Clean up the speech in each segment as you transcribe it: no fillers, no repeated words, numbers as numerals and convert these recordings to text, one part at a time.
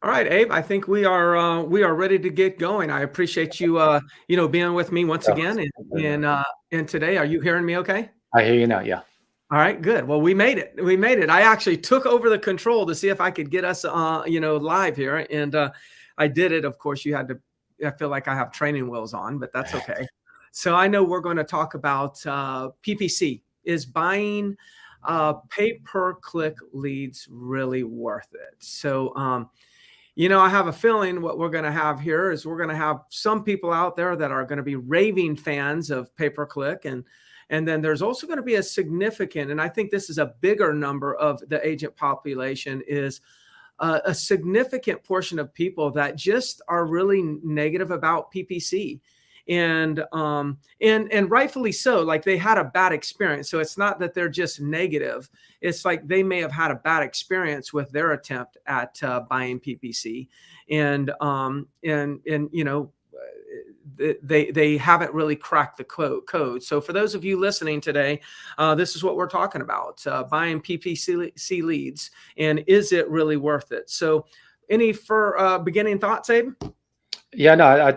All right, Abe, I think we are ready to get going. I appreciate you being with me once Oh, again and today. Are you hearing me okay? I hear you now. Yeah. All right, good. Well, we made it. We made it. I actually took over the control to see if I could get us live here, and I did it. Of course, you had to. I feel like I have training wheels on, but that's okay. So I know we're going to talk about PPC. Is buying pay-per-click leads really worth it? So I have a feeling what we're going to have here is we're going to have some people out there that are going to be raving fans of pay-per-click, and then there's also going to be a significant, and I think this is a bigger number of the agent population, is a significant portion of people that just are really negative about PPC. And rightfully so. Like, they had a bad experience, so it's not that they're just negative. It's like they may have had a bad experience with their attempt at buying PPC, and they haven't really cracked the code. So for those of you listening today, this is what we're talking about: buying PPC leads, and is it really worth it? So, any beginning thoughts, Abe? Yeah, no,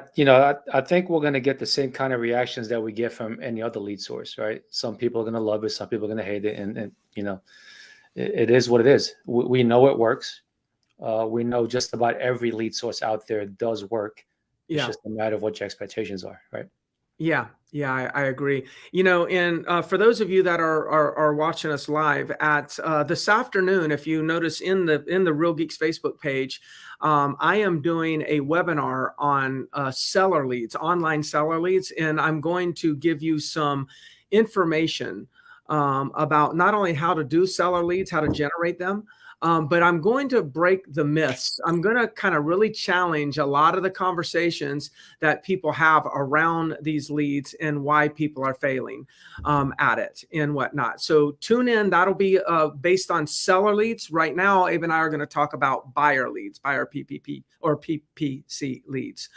I think we're going to get the same kind of reactions that we get from any other lead source, right? Some people are going to love it. Some people are going to hate it. And it is what it is. We know it works. We know just about every lead source out there does work. It's Yeah. just a matter of what your expectations are, right? Yeah, I agree. And for those of you that are watching us live at this afternoon, if you notice in the Real Geeks Facebook page, I am doing a webinar on seller leads, online seller leads, and I'm going to give you some information about not only how to do seller leads, how to generate them. But I'm going to break the myths. I'm going to kind of really challenge a lot of the conversations that people have around these leads and why people are failing at it and whatnot. So tune in. That'll be based on seller leads. Right now, Abe and I are going to talk about buyer leads, buyer PPP or PPC leads.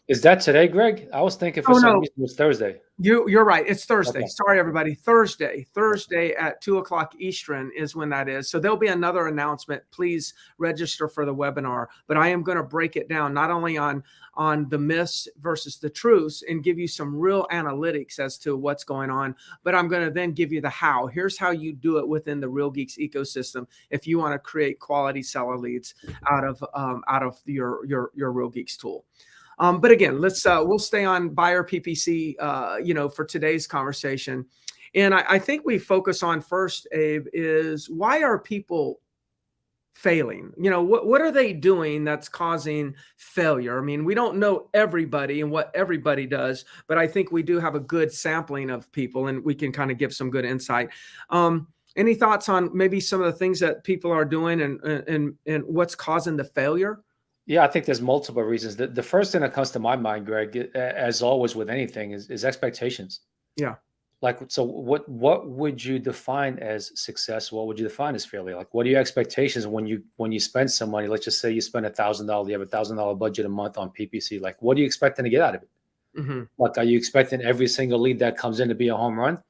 Is that today, Greg? I was thinking for some reason it was Thursday. You're right. It's Thursday. Okay. Sorry, everybody. Thursday at 2:00 Eastern is when that is. So there'll be another announcement. Please register for the webinar. But I am going to break it down not only on the myths versus the truths and give you some real analytics as to what's going on, but I'm going to then give you the how. Here's how you do it within the Real Geeks ecosystem if you want to create quality seller leads out of your Real Geeks tool. But again, we'll stay on buyer PPC, for today's conversation. And I think we focus on first, Abe, is why are people failing? What are they doing that's causing failure? I mean, we don't know everybody and what everybody does, but I think we do have a good sampling of people, and we can kind of give some good insight. Any thoughts on maybe some of the things that people are doing and what's causing the failure? Yeah, I think there's multiple reasons. The first thing that comes to my mind, Greg, as always with anything, is expectations. Yeah. Like, so what would you define as success? What would you define as failure? Like, what are your expectations when you spend some money? Let's just say you spend $1,000, you have $1,000 budget a month on PPC. Like, what are you expecting to get out of it? Mm-hmm. Like, are you expecting every single lead that comes in to be a home run?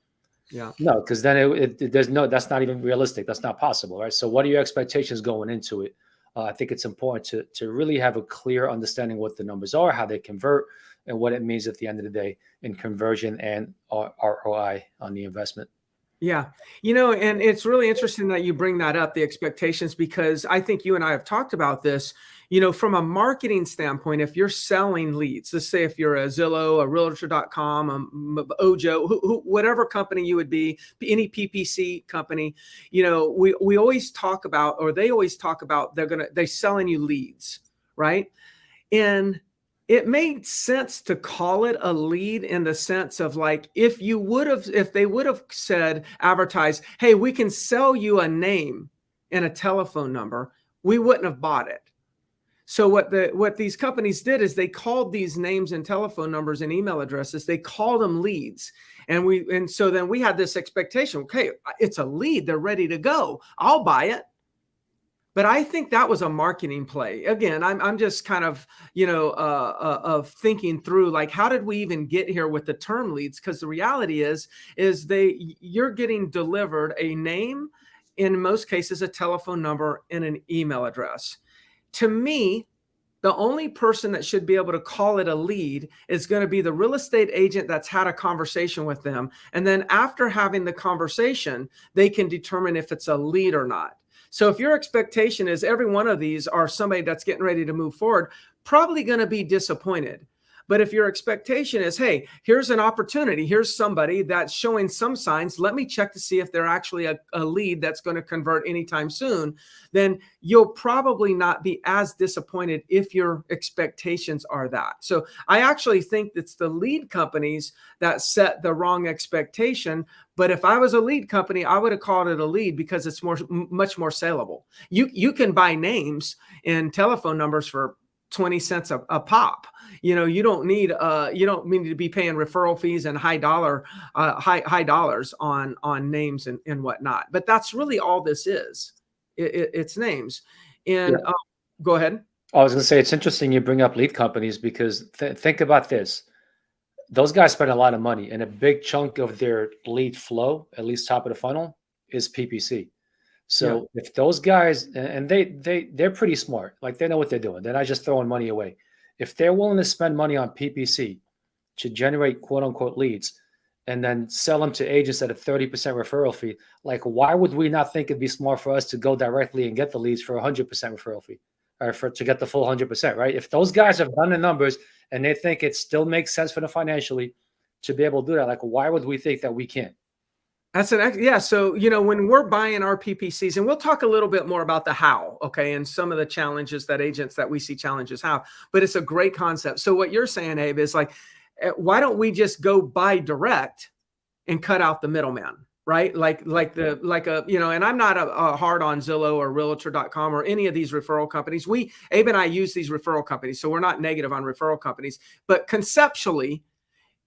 Yeah. No, because then that's not even realistic. That's not possible, right? So what are your expectations going into it? I think it's important to really have a clear understanding what the numbers are, how they convert, and what it means at the end of the day in conversion and ROI on the investment. Yeah. And it's really interesting that you bring that up, the expectations, because I think you and I have talked about this, from a marketing standpoint. If you're selling leads, let's say if you're a Zillow, a realtor.com, Ojo, whatever company you would be, any PPC company, we always talk about, or they always talk about, they're selling you leads, right? And it made sense to call it a lead in the sense of, like, if they would have said, advertised, hey, we can sell you a name and a telephone number, we wouldn't have bought it. So what these companies did is they called these names and telephone numbers and email addresses, they called them leads. And so then we had this expectation, okay, it's a lead, they're ready to go, I'll buy it. But I think that was a marketing play. Again, I'm just kind of, of thinking through, like, how did we even get here with the term leads? Because the reality is you're getting delivered a name, in most cases, a telephone number and an email address. to me, the only person that should be able to call it a lead is going to be the real estate agent that's had a conversation with them. And then after having the conversation, they can determine if it's a lead or not. So if your expectation is every one of these are somebody that's getting ready to move forward, probably going to be disappointed. But if your expectation is, hey, here's an opportunity, here's somebody that's showing some signs, let me check to see if they're actually a lead that's going to convert anytime soon, then you'll probably not be as disappointed if your expectations are that. So I actually think it's the lead companies that set the wrong expectation. But if I was a lead company, I would have called it a lead because it's much more saleable. You can buy names and telephone numbers for 20 cents a pop. You don't need to be paying referral fees and high dollars on names and whatnot. But that's really all this is. It's names. And Yeah. Go ahead. I was going to say, it's interesting you bring up lead companies because think about this. Those guys spend a lot of money, and a big chunk of their lead flow, at least top of the funnel, is PPC. So if those guys, and they're pretty smart, like they know what they're doing. They're not just throwing money away. If they're willing to spend money on PPC to generate quote unquote leads and then sell them to agents at a 30% referral fee, like why would we not think it'd be smart for us to go directly and get the leads for 100% referral fee or to get the full 100%, right? If those guys have done the numbers and they think it still makes sense for them financially to be able to do that, like why would we think that we can't? Yeah. So, when we're buying our PPCs, and we'll talk a little bit more about the how, okay, and some of the challenges that agents that we see challenges have, but it's a great concept. So what you're saying, Abe, is like, why don't we just go buy direct and cut out the middleman, right? And I'm not a hard on Zillow or Realtor.com or any of these referral companies. Abe and I use these referral companies, so we're not negative on referral companies, but conceptually,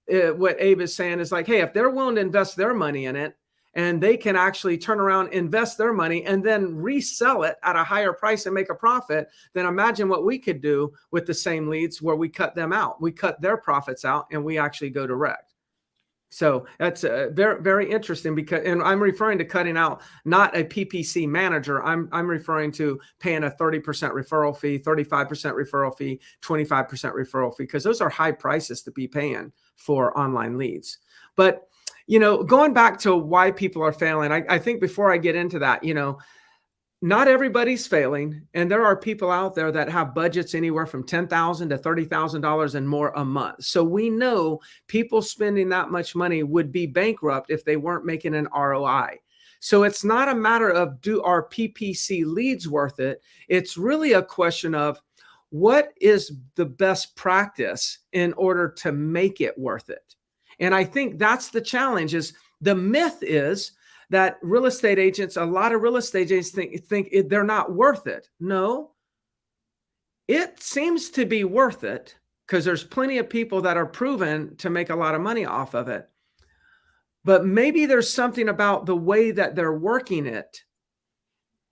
what Abe is saying is like, hey, if they're willing to invest their money in it and they can actually turn around, invest their money and then resell it at a higher price and make a profit, then imagine what we could do with the same leads where we cut them out. We cut their profits out and we actually go direct. So that's very, very interesting and I'm referring to cutting out, not a PPC manager. I'm referring to paying a 30% referral fee, 35% referral fee, 25% referral fee, because those are high prices to be paying for online leads. But, going back to why people are failing, I think before I get into that, not everybody's failing. And there are people out there that have budgets anywhere from $10,000 to $30,000 and more a month. So we know people spending that much money would be bankrupt if they weren't making an ROI. So it's not a matter of do our PPC leads worth it? It's really a question of what is the best practice in order to make it worth it? And I think that's the challenge. Is the myth is that a lot of real estate agents think they're not worth it. No, it seems to be worth it because there's plenty of people that are proven to make a lot of money off of it. But maybe there's something about the way that they're working it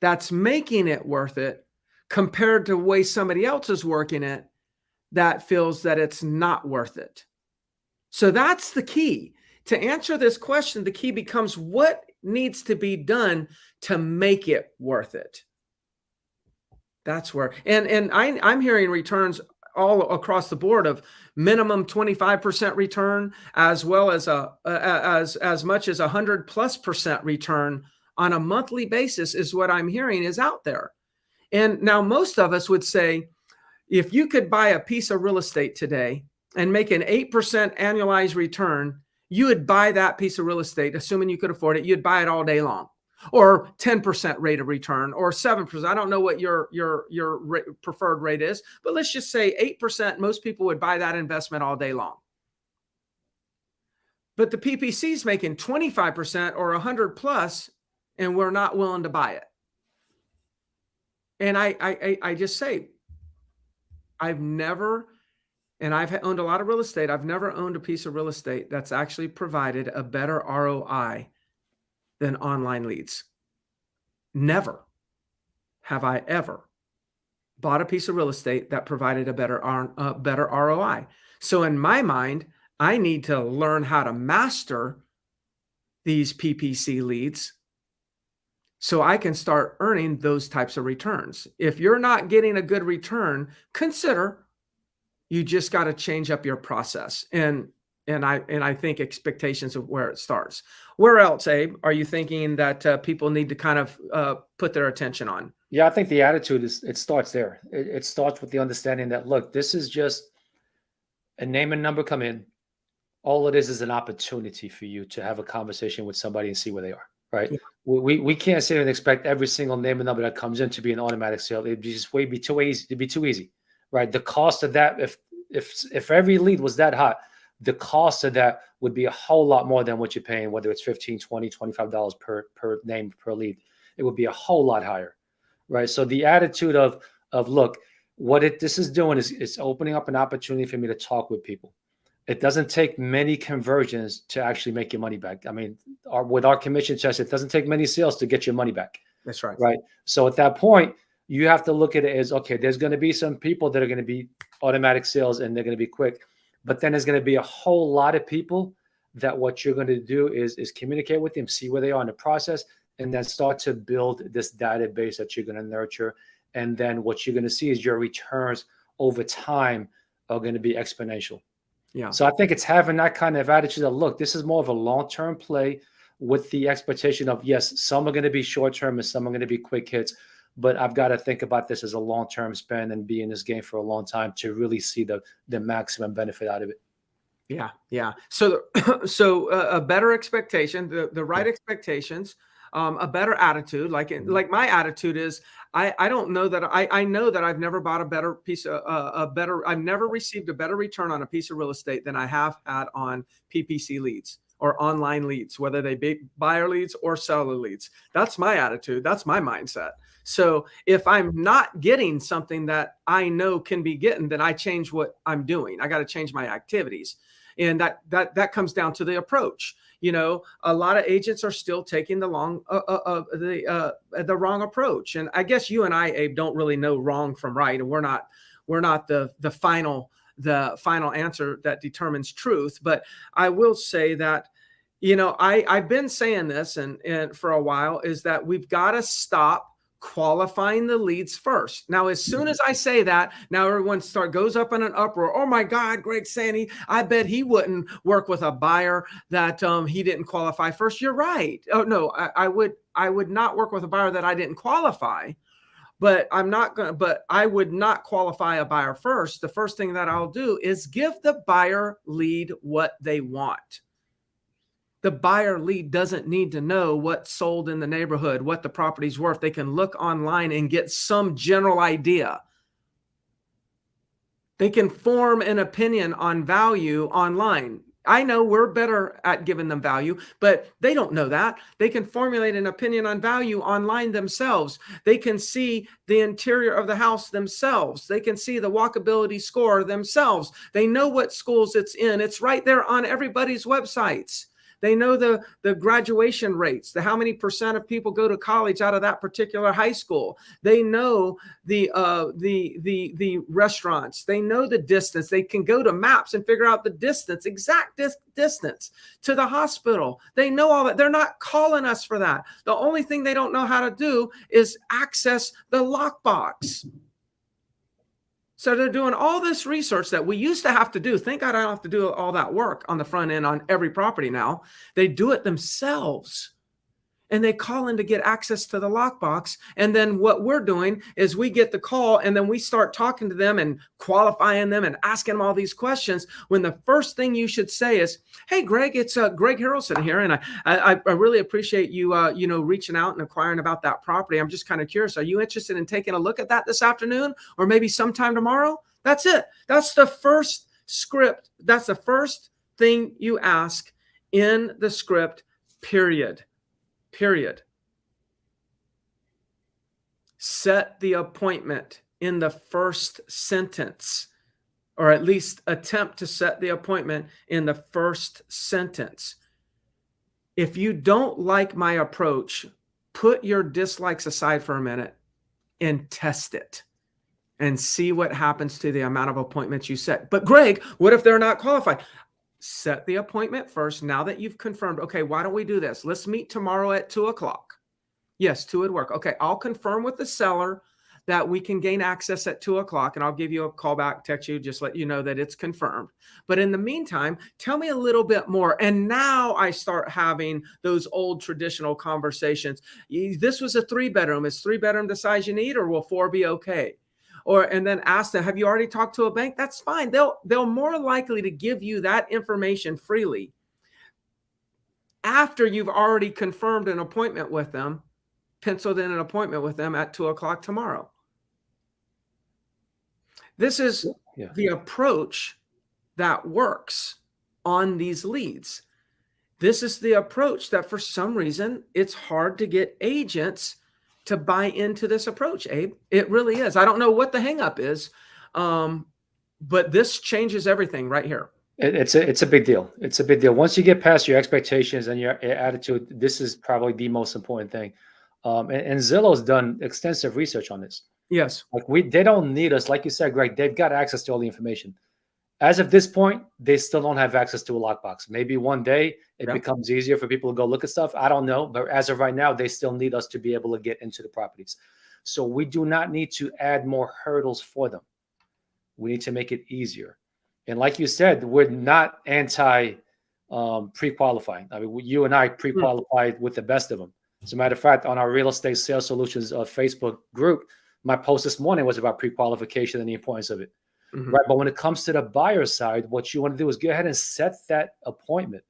that's making it worth it compared to the way somebody else is working it that feels that it's not worth it. So that's the key. To answer this question, the key becomes what needs to be done to make it worth it. That's where, and I'm hearing returns all across the board of minimum 25% return, as well as as much as 100+% return on a monthly basis is what I'm hearing is out there. And now most of us would say, if you could buy a piece of real estate today and make an 8% annualized return, you would buy that piece of real estate, assuming you could afford it. You'd buy it all day long, or 10% rate of return, or 7%. I don't know what your preferred rate is, but let's just say 8%. Most people would buy that investment all day long. But the PPC is making 25% or 100+, and we're not willing to buy it. And I just say, I've owned a lot of real estate. I've never owned a piece of real estate that's actually provided a better ROI than online leads. Never have I ever bought a piece of real estate that provided a better ROI. So in my mind, I need to learn how to master these PPC leads so I can start earning those types of returns. If you're not getting a good return, consider you just got to change up your process. And I think expectations of where it starts. Where else, Abe, are you thinking that people need to kind of put their attention on? Yeah, I think the attitude it starts there. It starts with the understanding that, look, this is just a name and number come in. All it is an opportunity for you to have a conversation with somebody and see where they are, right? Yeah. We can't sit and expect every single name and number that comes in to be an automatic sale. It'd be too easy. It'd be too easy, right? The cost of that, if every lead was that hot, the cost of that would be a whole lot more than what you're paying, whether it's $15, $20, $25 per name per lead. It would be a whole lot higher, right? So the attitude of look, this is doing is it's opening up an opportunity for me to talk with people. It doesn't take many conversions to actually make your money back. I mean, with our commission checks, it doesn't take many sales to get your money back. That's right. Right. So at that point, you have to look at it as, okay, there's going to be some people that are going to be automatic sales and they're going to be quick. But then there's going to be a whole lot of people that what you're going to do is communicate with them, see where they are in the process, and then start to build this database that you're going to nurture. And then what you're going to see is your returns over time are going to be exponential. Yeah. So I think it's having that kind of attitude of, look, this is more of a long-term play with the expectation of, yes, some are going to be short-term and some are going to be quick hits, but I've got to think about this as a long-term spend and be in this game for a long time to really see the maximum benefit out of it. Yeah. Yeah. So a better expectation, the right expectations, a better attitude, like my attitude is, I don't know that I know that I've never bought a better piece of I've never received a better return on a piece of real estate than I have had on PPC leads or online leads, whether they be buyer leads or seller leads. That's my attitude. That's my mindset. So if I'm not getting something that I know can be getting, then I change what I'm doing. I got to change my activities. And that comes down to the approach. You know, a lot of agents are still taking the wrong approach. And I guess you and I, Abe, don't really know wrong from right. And we're not the final answer that determines truth. But I will say that, you know, I've been saying this and for a while, is that we've got to stop qualifying the leads first. Now, as soon as I say that, now everyone goes up in an uproar. Oh my God, Greg Sandy, I bet he wouldn't work with a buyer that he didn't qualify first. You're right. Oh no, I would not work with a buyer that I didn't qualify. But I would not qualify a buyer first. The first thing that I'll do is give the buyer lead what they want. The buyer lead doesn't need to know what sold in the neighborhood, what the property's worth. They can look online and get some general idea. They can form an opinion on value online. I know we're better at giving them value, but they don't know that. They can formulate an opinion on value online themselves. They can see the interior of the house themselves. They can see the walkability score themselves. They know what schools it's in. It's right there on everybody's websites. They know the graduation rates, how many % of people go to college out of that particular high school. They know the restaurants. They know the distance. They can go to maps and figure out the distance, exact distance to the hospital. They know all that. They're not calling us for that. The only thing they don't know how to do is access the lockbox. So they're doing all this research that we used to have to do. Thank God I don't have to do all that work on the front end on every property now. They do it themselves. And they call in to get access to the lockbox. And then what we're doing is we get the call and then we start talking to them and qualifying them and asking them all these questions, when the first thing you should say is, hey, Greg, it's Greg Harrelson here. And I really appreciate you, reaching out and inquiring about that property. I'm just kind of curious. Are you interested in taking a look at that this afternoon or maybe sometime tomorrow? That's it. That's the first script. That's the first thing you ask in the script, period. Set the appointment in the first sentence, or at least attempt to set the appointment in the first sentence. If you don't like my approach, put your dislikes aside for a minute and test it and see what happens to the amount of appointments you set. But Greg, what if they're not qualified? Set the appointment first. Now that you've confirmed, okay, why don't we do this? Let's meet tomorrow at 2:00. Yes, 2 would work. Okay, I'll confirm with the seller that we can gain access at 2 o'clock, and I'll give you a call back, text you, just let you know that it's confirmed. But in the meantime, tell me a little bit more. And now I start having those old traditional conversations. This was a 3-bedroom. Is 3-bedroom the size you need, or will 4 be okay? And then ask them, have you already talked to a bank? That's fine. They'll more likely to give you that information freely after you've already confirmed an appointment with them, penciled in an appointment with them at 2 o'clock tomorrow. This is the approach that works on these leads. This is the approach that for some reason it's hard to get agents to buy into this approach, Abe. It really is. I don't know what the hang-up is, but this changes everything right here. It's a big deal. It's a big deal. Once you get past your expectations and your attitude, this is probably the most important thing. And Zillow's done extensive research on this. Yes. Like they don't need us. Like you said, Greg, they've got access to all the information. As of this point, they still don't have access to a lockbox. Maybe one day it becomes easier for people to go look at stuff. I don't know. But as of right now, they still need us to be able to get into the properties. So we do not need to add more hurdles for them. We need to make it easier. And like you said, we're not anti pre-qualifying. I mean, you and I pre-qualified with the best of them. As a matter of fact, on our Real Estate Sales Solutions Facebook group, my post this morning was about pre-qualification and the importance of it. Right. But when it comes to the buyer side, what you want to do is go ahead and set that appointment.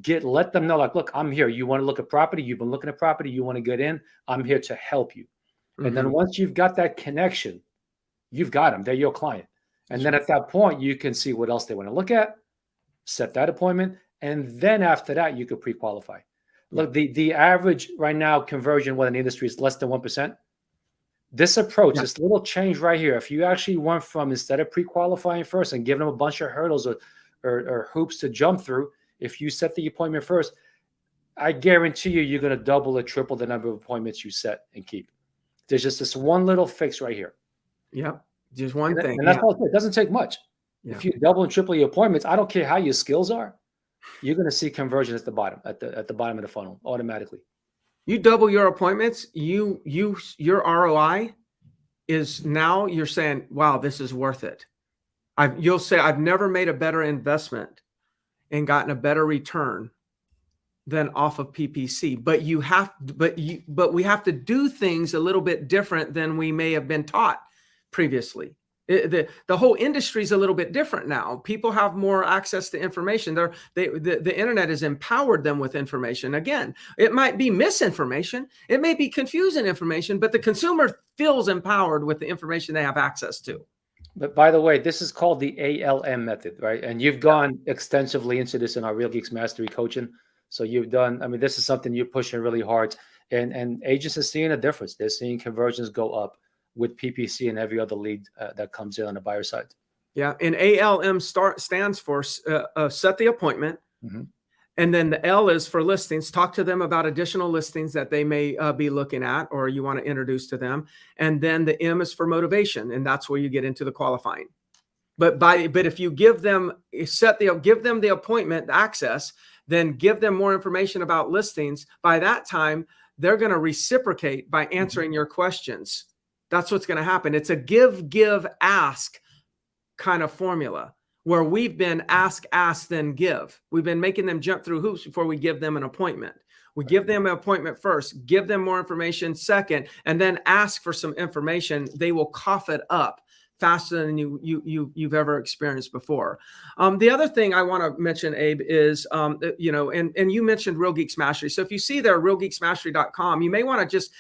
Let them know, like, look, I'm here. You want to look at property? You've been looking at property. You want to get in? I'm here to help you. And then once you've got that connection, you've got them. They're your client. And then at that point, you can see what else they want to look at, set that appointment. And then after that, you could pre-qualify. Look, the average right now conversion within the industry is less than 1%. This approach, this little change right here, if you actually went from, instead of pre-qualifying first and giving them a bunch of hurdles or hoops to jump through, if you set the appointment first, I guarantee you're going to double or triple the number of appointments you set and keep. There's just this one little fix right here. Yep. Just one thing. And that's all it doesn't take much. Yeah. If you double and triple your appointments, I don't care how your skills are, you're going to see conversion at the bottom, at the bottom of the funnel automatically. You double your appointments, your ROI is now you're saying, wow, this is worth it. You'll say, I've never made a better investment and gotten a better return than off of PPC. But we have to do things a little bit different than we may have been taught previously. The whole industry is a little bit different now. People have more access to information. The internet has empowered them with information. Again, it might be misinformation. It may be confusing information, but the consumer feels empowered with the information they have access to. But by the way, this is called the ALM method, right? And you've gone extensively into this in our Real Geeks Mastery coaching. So you've done, I mean, this is something you're pushing really hard. And agents are seeing a difference. They're seeing conversions go up with PPC and every other lead that comes in on the buyer side. Yeah, and ALM stands for set the appointment. And then the L is for listings. Talk to them about additional listings that they may be looking at or you want to introduce to them. And then the M is for motivation, and that's where you get into the qualifying. But if you give them the appointment, the access, then give them more information about listings. By that time, they're going to reciprocate by answering your questions. That's what's going to happen. It's a give, ask kind of formula where we've been ask, then give. We've been making them jump through hoops before we give them an appointment. We give them an appointment first, give them more information second, and then ask for some information. They will cough it up faster than you've ever experienced before. The other thing I want to mention, Abe, is, and you mentioned Real Geeks Mastery. So if you see there, realgeeksmastery.com, you may want to just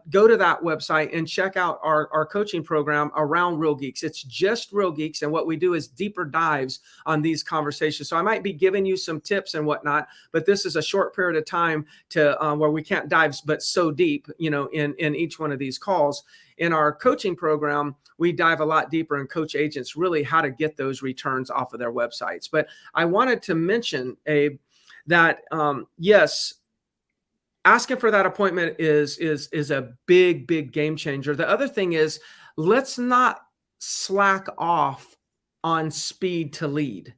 go to that website and check out our coaching program around Real Geeks. It's just Real Geeks. And what we do is deeper dives on these conversations. So I might be giving you some tips and whatnot, but this is a short period of time to where we can't dive, but so deep, in each one of these calls. In our coaching program, we dive a lot deeper and coach agents really how to get those returns off of their websites. But I wanted to mention, Abe, that yes, asking for that appointment is a big game changer. The other thing is, let's not slack off on speed to lead.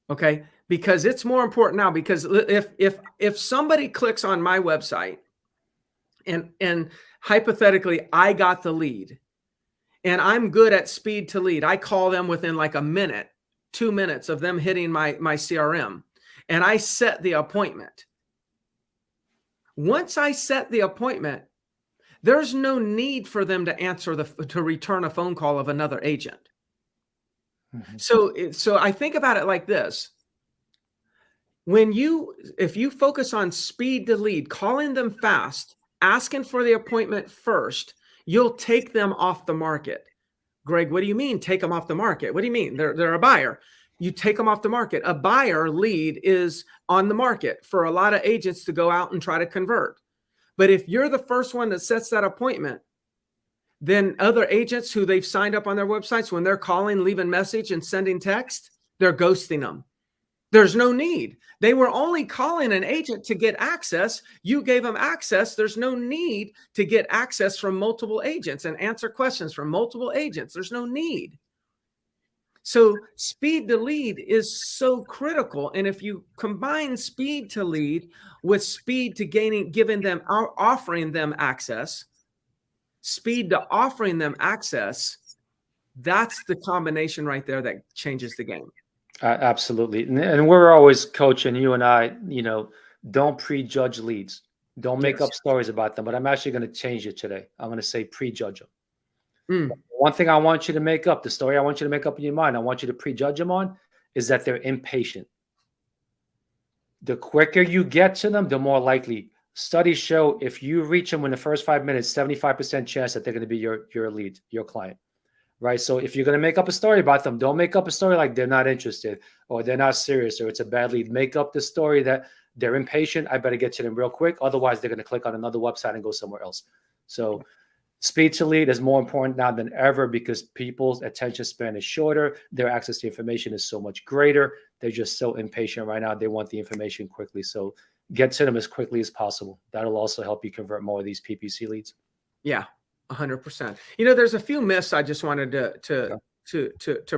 Okay, because it's more important now. Because if somebody clicks on my website And hypothetically, I got the lead, and I'm good at speed to lead. I call them within like a minute, 2 minutes of them hitting my CRM, and I set the appointment. Once I set the appointment, there's no need for them to return a phone call of another agent. So I think about it like this. If you focus on speed to lead, calling them fast, asking for the appointment first, you'll take them off the market. Greg, what do you mean take them off the market? What do you mean? They're a buyer. You take them off the market. A buyer lead is on the market for a lot of agents to go out and try to convert. But if you're the first one that sets that appointment, then other agents who they've signed up on their websites, when they're calling, leaving message and sending text, they're ghosting them. There's no need. They were only calling an agent to get access. You gave them access. There's no need to get access from multiple agents and answer questions from multiple agents. There's no need. So speed to lead is so critical. And if you combine speed to lead with speed to offering them access, speed to offering them access, that's the combination right there that changes the game. Absolutely. And we're always coaching you and I, don't prejudge leads. Don't make up stories about them. But I'm actually going to change it today. I'm going to say prejudge them. One thing I want you to make up, the story I want you to make up in your mind, I want you to prejudge them on, is that they're impatient. The quicker you get to them, the more likely. Studies show if you reach them in the first 5 minutes, 75% chance that they're going to be your lead, your client. Right. So if you're going to make up a story about them, don't make up a story like they're not interested or they're not serious or it's a bad lead. Make up the story that they're impatient. I better get to them real quick. Otherwise, they're going to click on another website and go somewhere else. So speed to lead is more important now than ever because people's attention span is shorter. Their access to information is so much greater. They're just so impatient right now. They want the information quickly. So get to them as quickly as possible. That'll also help you convert more of these PPC leads. Yeah. 100%. There's a few myths I just wanted to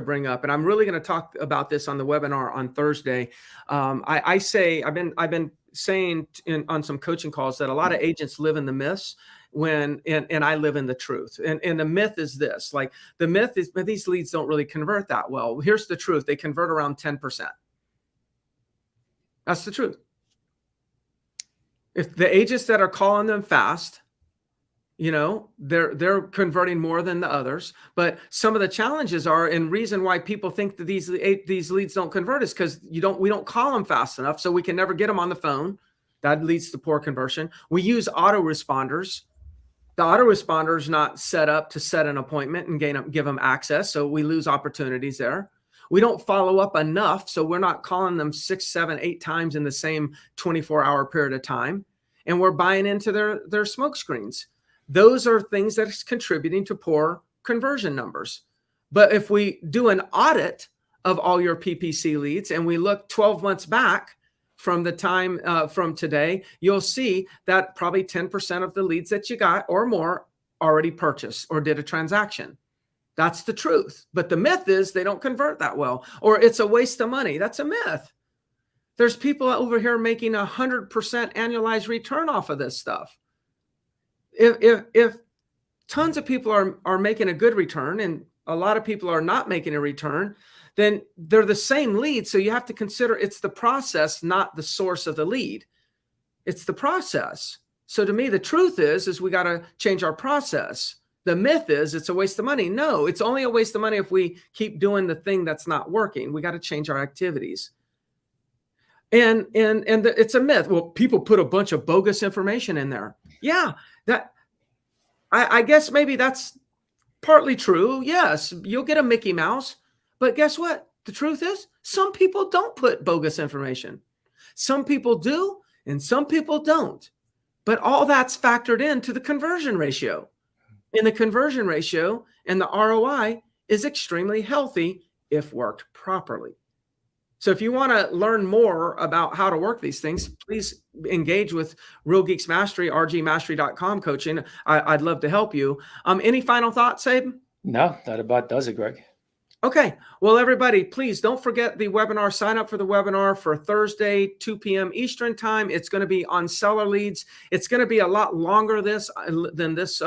bring up, and I'm really going to talk about this on the webinar on Thursday. I've been saying on some coaching calls that a lot of agents live in the myths and I live in the truth. And the myth is this: like the myth is that these leads don't really convert that well. Here's the truth: they convert around 10%. That's the truth. If the agents that are calling them fast, they're converting more than the others. But some of the challenges are, and reason why people think that these leads don't convert is because we don't call them fast enough, so we can never get them on the phone. That leads to poor conversion. We use autoresponders. The autoresponder is not set up to set an appointment and give them access, so we lose opportunities there. We don't follow up enough, so we're not calling them 6, 7, 8 times in the same 24-hour period of time, and we're buying into their smoke screens. Those are things that is contributing to poor conversion numbers. But if we do an audit of all your PPC leads and we look 12 months back from the time from today, you'll see that probably 10% of the leads that you got or more already purchased or did a transaction. That's the truth. But the myth is they don't convert that well, or it's a waste of money. That's a myth. There's people over here making 100% annualized return off of this stuff. If tons of people are making a good return and a lot of people are not making a return, then they're the same lead. So you have to consider it's the process, not the source of the lead. It's the process. So to me, the truth is we got to change our process. The myth is it's a waste of money. No, it's only a waste of money if we keep doing the thing that's not working. We got to change our activities. And it's a myth. Well, people put a bunch of bogus information in there. Yeah, I guess maybe that's partly true. Yes, you'll get a Mickey Mouse, but guess what? The truth is some people don't put bogus information. Some people do, and some people don't. But all that's factored into the conversion ratio. And the conversion ratio and the ROI is extremely healthy if worked properly. So if you want to learn more about how to work these things, please engage with Real Geeks Mastery, rgmastery.com coaching. I'd love to help you. Any final thoughts, Abe? No, that about does it, Greg. Okay. Well, everybody, please don't forget the webinar. Sign up for the webinar for Thursday, 2 p.m. Eastern time. It's going to be on seller leads. It's going to be a lot longer than this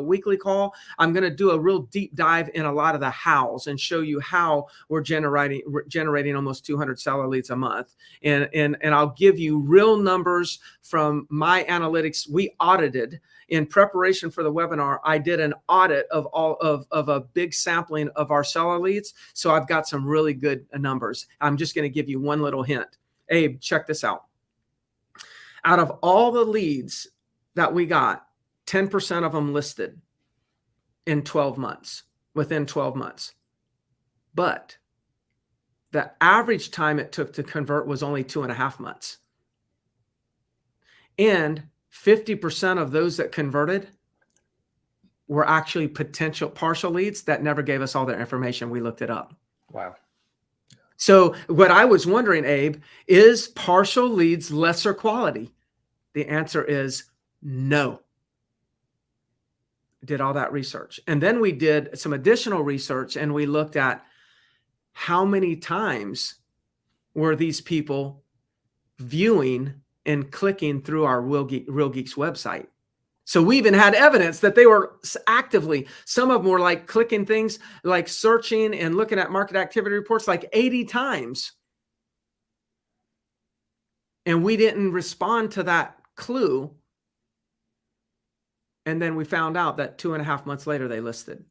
weekly call. I'm going to do a real deep dive in a lot of the hows and show you how we're generating almost 200 seller leads a month. And I'll give you real numbers from my analytics. We audited. In preparation for the webinar, I did an audit of a big sampling of our seller leads. So I've got some really good numbers. I'm just going to give you one little hint. Abe, check this out. Out of all the leads that we got, 10% of them listed in 12 months, within 12 months. But the average time it took to convert was only 2.5 months. And 50% of those that converted were actually potential partial leads that never gave us all their information. We looked it up. Wow. So what I was wondering, Abe, is partial leads lesser quality? The answer is no. Did all that research. And then we did some additional research and we looked at how many times were these people viewing and clicking through our Real Geeks website. So we even had evidence that they were actively, some of them were like clicking things, like searching and looking at market activity reports like 80 times. And we didn't respond to that clue. And then we found out that 2.5 months later, they listed.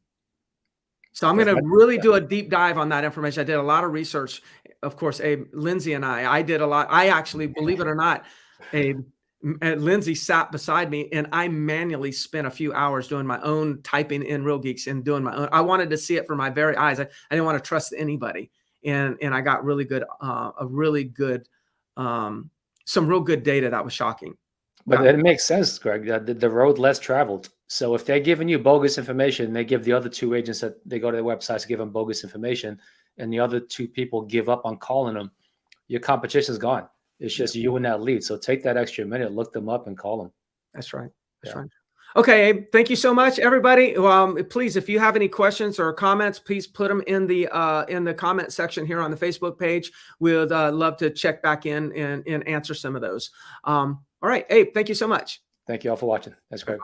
So I'm going to really do a deep dive on that information. I did a lot of research. Of course, Abe, Lindsay and I did a lot. I actually, believe it or not, Abe, Lindsay sat beside me and I manually spent a few hours doing my own typing in Real Geeks and doing my own. I wanted to see it for my very eyes. I didn't want to trust anybody. And I got really good, some real good data that was shocking. But it makes sense, Greg, the road less traveled. So if they're giving you bogus information, they give the other two agents that they go to their websites to give them bogus information, and the other two people give up on calling them, your competition's gone. It's just you and that lead. So take that extra minute, look them up and call them. That's right. That's right. Okay, Abe, thank you so much, everybody. Please, if you have any questions or comments, please put them in the comment section here on the Facebook page. We'd love to check back in and answer some of those. All right, Abe, thank you so much. Thank you all for watching. That's great.